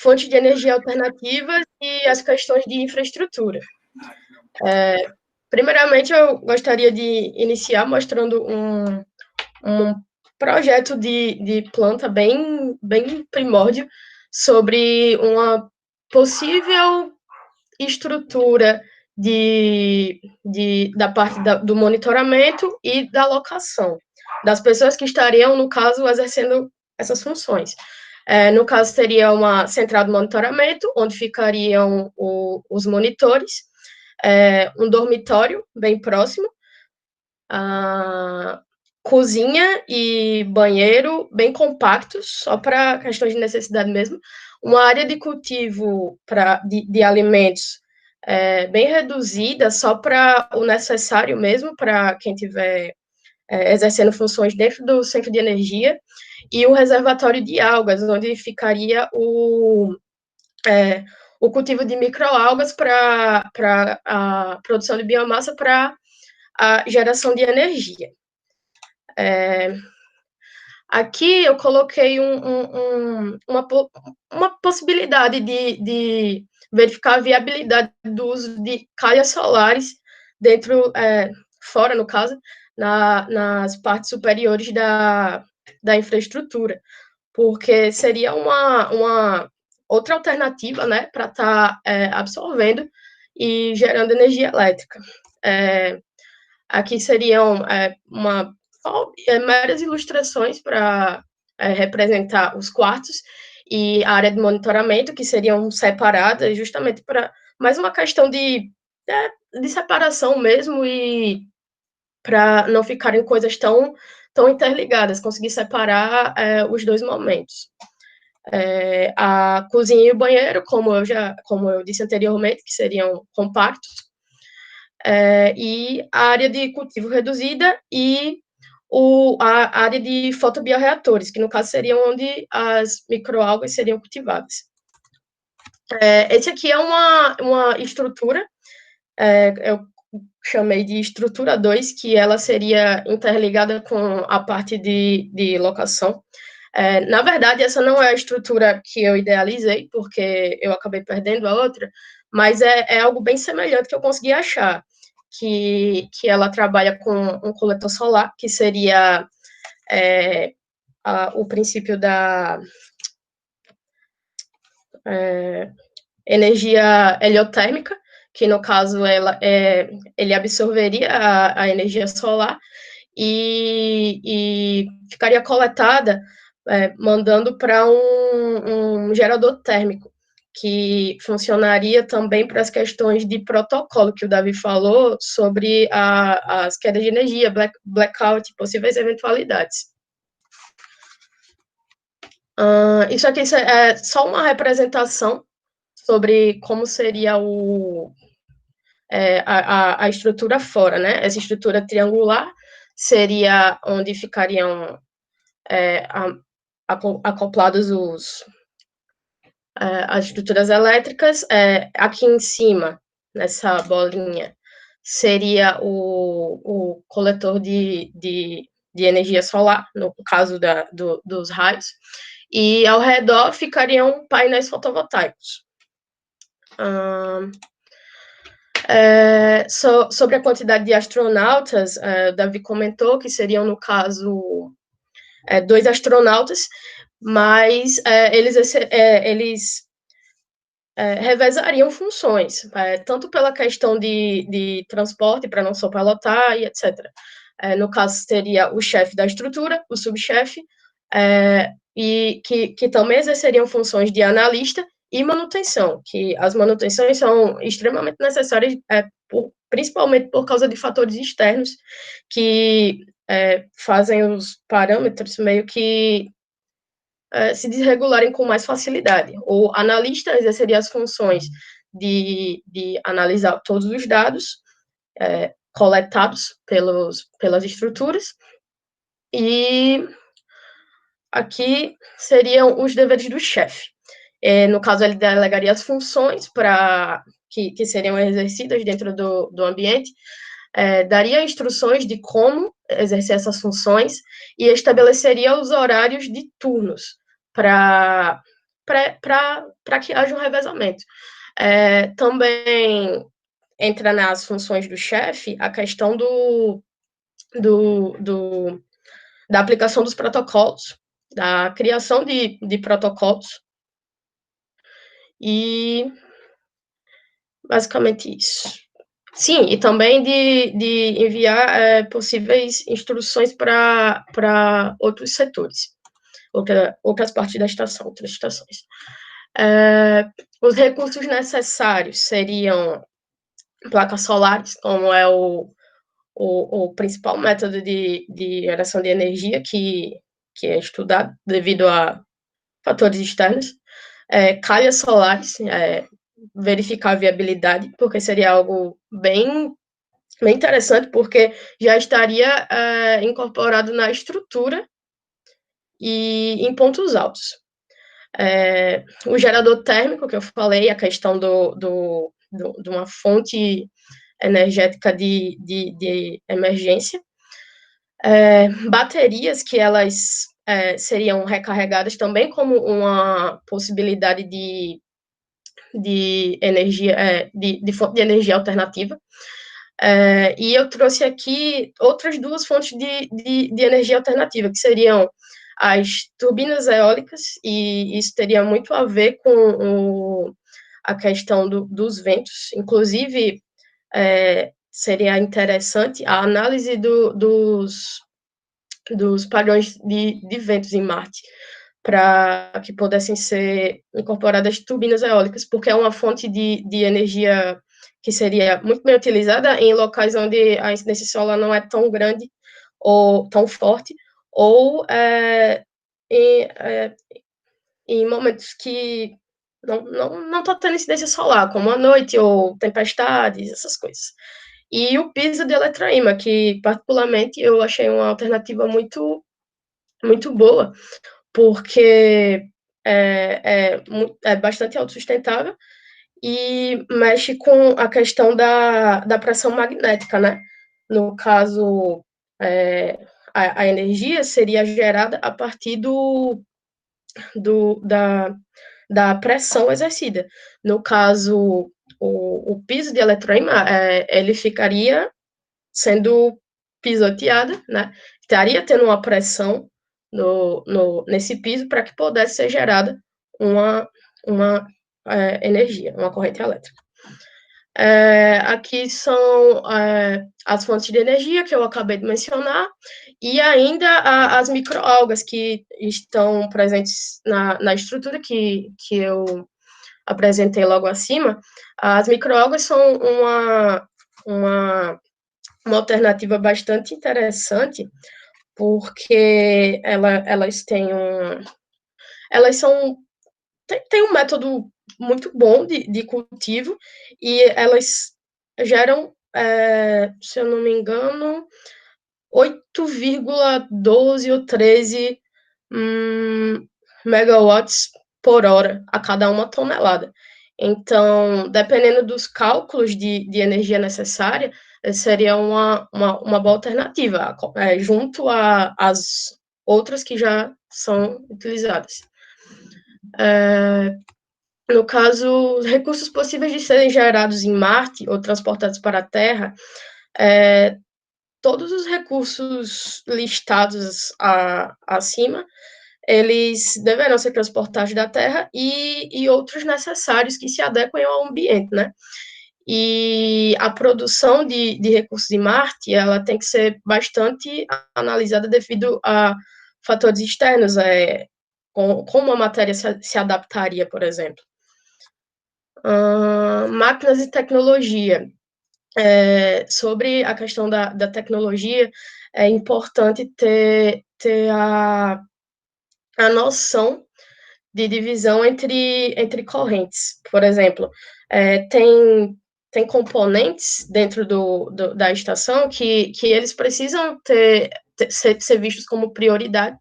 fontes de energia alternativas e as questões de infraestrutura. Primeiramente, eu gostaria de iniciar mostrando um projeto de planta bem primórdio sobre uma possível estrutura da parte do monitoramento e da locação das pessoas que estariam, no caso, exercendo essas funções. No caso, teria uma central de monitoramento, onde ficariam os monitores, um dormitório bem próximo, cozinha e banheiro bem compactos, só para questões de necessidade mesmo, uma área de cultivo de alimentos bem reduzida, só para o necessário mesmo, para quem tiver exercendo funções dentro do centro de energia, e um reservatório de algas, onde ficaria o cultivo de microalgas para a produção de biomassa para a geração de energia. Aqui eu coloquei uma possibilidade de verificar a viabilidade do uso de calhas solares fora, no caso, nas partes superiores da infraestrutura, porque seria uma outra alternativa, né, para estar absorvendo e gerando energia elétrica. Aqui seriam meras ilustrações para representar os quartos e a área de monitoramento, que seriam separadas justamente para mais uma questão de separação mesmo, e para não ficarem coisas tão interligadas, conseguir separar os dois momentos. A cozinha e o banheiro, como eu disse anteriormente, que seriam compactos, e a área de cultivo reduzida e a área de fotobioreatores, que no caso seriam onde as microalgas seriam cultivadas. Esse aqui é uma estrutura, eu chamei de estrutura 2, que ela seria interligada com a parte de locação. Na verdade, essa não é a estrutura que eu idealizei, porque eu acabei perdendo a outra, mas é algo bem semelhante que eu consegui achar, que ela trabalha com um coletor solar, que seria o princípio da energia heliotérmica, que no caso ele absorveria a energia solar e ficaria coletada, mandando para um gerador térmico, que funcionaria também para as questões de protocolo que o Davi falou sobre as quedas de energia, blackout, possíveis eventualidades. Isso aqui é só uma representação sobre como seria a estrutura fora, né? Essa estrutura triangular seria onde ficariam acoplados as estruturas elétricas. Aqui em cima, nessa bolinha, seria o coletor de energia solar, no caso dos raios, e ao redor ficariam painéis fotovoltaicos. Sobre a quantidade de astronautas, Davi comentou que seriam, no caso, 2 astronautas, mas eles revezariam funções, tanto pela questão de transporte, para não só pilotar, e etc. No caso, teria o chefe da estrutura, o subchefe, e que também exerceriam funções de analista e manutenção, que as manutenções são extremamente necessárias, principalmente por causa de fatores externos que fazem os parâmetros meio que se desregularem com mais facilidade. O analista exerceria as funções de analisar todos os dados coletados pelas estruturas, e aqui seriam os deveres do chefe. No caso, ele delegaria as funções que seriam exercidas dentro do ambiente, daria instruções de como exercer essas funções e estabeleceria os horários de turnos para para que haja um revezamento. Também entra nas funções do chefe a questão do, do, da aplicação dos protocolos, da criação de protocolos, e basicamente isso. Sim, e também de enviar possíveis instruções para outros setores, outras partes da estação, outras estações. Os recursos necessários seriam placas solares, como é o principal método de geração de energia que é estudado devido a fatores externos, calhas solares, verificar a viabilidade, porque seria algo bem interessante, porque já estaria incorporado na estrutura e em pontos altos. O gerador térmico, que eu falei, a questão de uma fonte energética de emergência, baterias que elas seriam recarregadas também como uma possibilidade de energia, de fonte de energia alternativa. E eu trouxe aqui outras duas fontes de energia alternativa, que seriam as turbinas eólicas, e isso teria muito a ver com a questão dos ventos. Inclusive, seria interessante a análise dos padrões de ventos em Marte, para que pudessem ser incorporadas turbinas eólicas, porque é uma fonte de energia que seria muito bem utilizada em locais onde a incidência solar não é tão grande ou tão forte, ou em momentos que não está tendo incidência solar, como a noite ou tempestades, essas coisas. E o piso de eletroímã, que particularmente eu achei uma alternativa muito, muito boa, porque é bastante autossustentável e mexe com a questão da pressão magnética, né? No caso, a energia seria gerada a partir da pressão exercida. No caso, o piso de eletroímã, ele ficaria sendo pisoteado, né? Estaria tendo uma pressão nesse piso para que pudesse ser gerada uma energia, uma corrente elétrica. Aqui são as fontes de energia que eu acabei de mencionar, e ainda as microalgas que estão presentes na estrutura que eu apresentei logo acima. As microalgas são uma alternativa bastante interessante, porque elas têm elas são tem um método muito bom de cultivo, e elas geram, se eu não me engano, 8,12 ou 13 megawatts por hora a cada uma tonelada. Então, dependendo dos cálculos de energia necessária, seria uma boa alternativa, junto às outras que já são utilizadas. No caso, os recursos possíveis de serem gerados em Marte ou transportados para a Terra, todos os recursos listados acima, eles deverão ser transportados da Terra, e outros necessários que se adequem ao ambiente, né? E a produção de recursos em Marte, ela tem que ser bastante analisada devido a fatores externos, como a matéria se adaptaria, por exemplo. Máquinas e tecnologia. Sobre a questão da tecnologia, é importante ter a noção de divisão entre correntes. Por exemplo, tem componentes dentro da estação que eles precisam ser vistos como prioridade,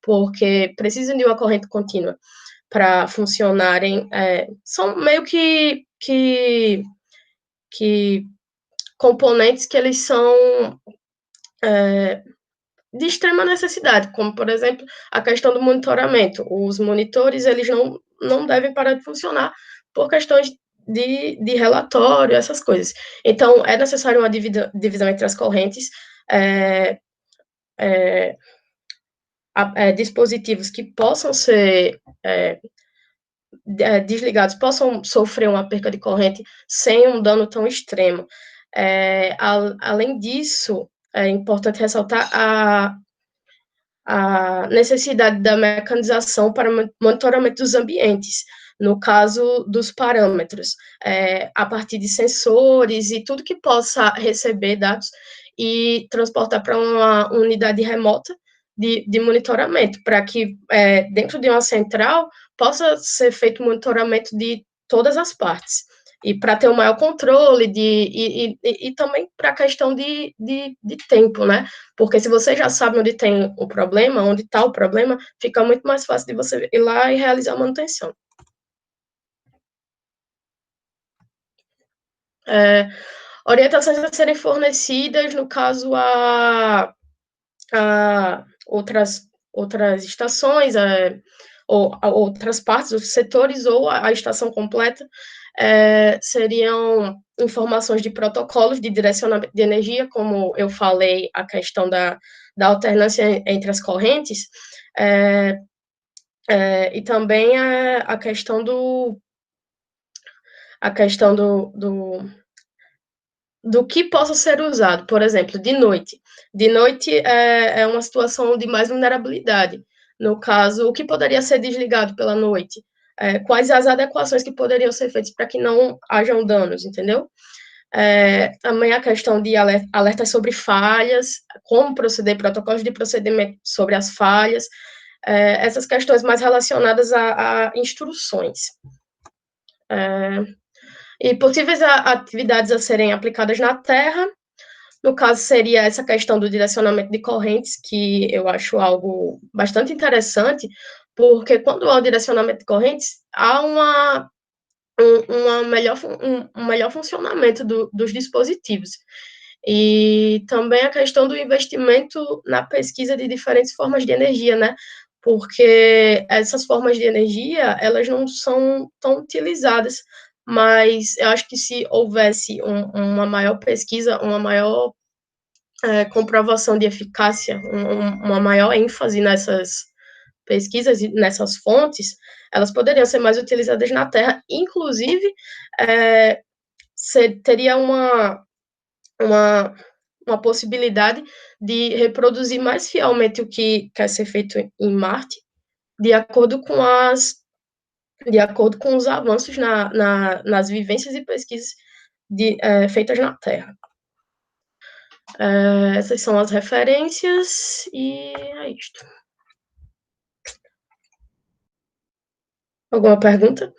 porque precisam de uma corrente contínua para funcionarem. São meio que componentes que eles são de extrema necessidade, como, por exemplo, a questão do monitoramento. Os monitores, eles não devem parar de funcionar por questões de relatório, essas coisas. Então, é necessário uma divisão entre as correntes, é, é, dispositivos que possam ser desligados, possam sofrer uma perca de corrente sem um dano tão extremo. Além disso, é importante ressaltar a necessidade da mecanização para monitoramento dos ambientes, no caso dos parâmetros, a partir de sensores e tudo que possa receber dados e transportar para uma unidade remota de monitoramento, para que dentro de uma central possa ser feito monitoramento de todas as partes e para ter o maior controle e também para a questão de tempo, né? Porque se você já sabe onde tem o problema, onde está o problema, fica muito mais fácil de você ir lá e realizar a manutenção. Orientações a serem fornecidas, no caso, a outras estações, ou a outras partes, os setores, ou a estação completa, seriam informações de protocolos de direcionamento de energia, como eu falei, a questão da alternância entre as correntes, e também a questão do que possa ser usado, por exemplo, de noite. De noite é uma situação de mais vulnerabilidade. No caso, o que poderia ser desligado pela noite? Quais as adequações que poderiam ser feitas para que não hajam danos, entendeu? Também a questão de alertas sobre falhas, como proceder, protocolos de procedimento sobre as falhas, essas questões mais relacionadas a instruções. E possíveis atividades a serem aplicadas na Terra, no caso, seria essa questão do direcionamento de correntes, que eu acho algo bastante interessante, porque quando há o direcionamento de correntes, há um melhor funcionamento dos dispositivos. E também a questão do investimento na pesquisa de diferentes formas de energia, né? Porque essas formas de energia, elas não são tão utilizadas, mas eu acho que se houvesse uma maior pesquisa, uma maior comprovação de eficácia, uma maior ênfase nessas pesquisas e nessas fontes, elas poderiam ser mais utilizadas na Terra, inclusive teria uma possibilidade de reproduzir mais fielmente o que quer ser feito em Marte, de acordo com os avanços nas vivências e pesquisas feitas na Terra. Essas são as referências e é isto. Alguma pergunta?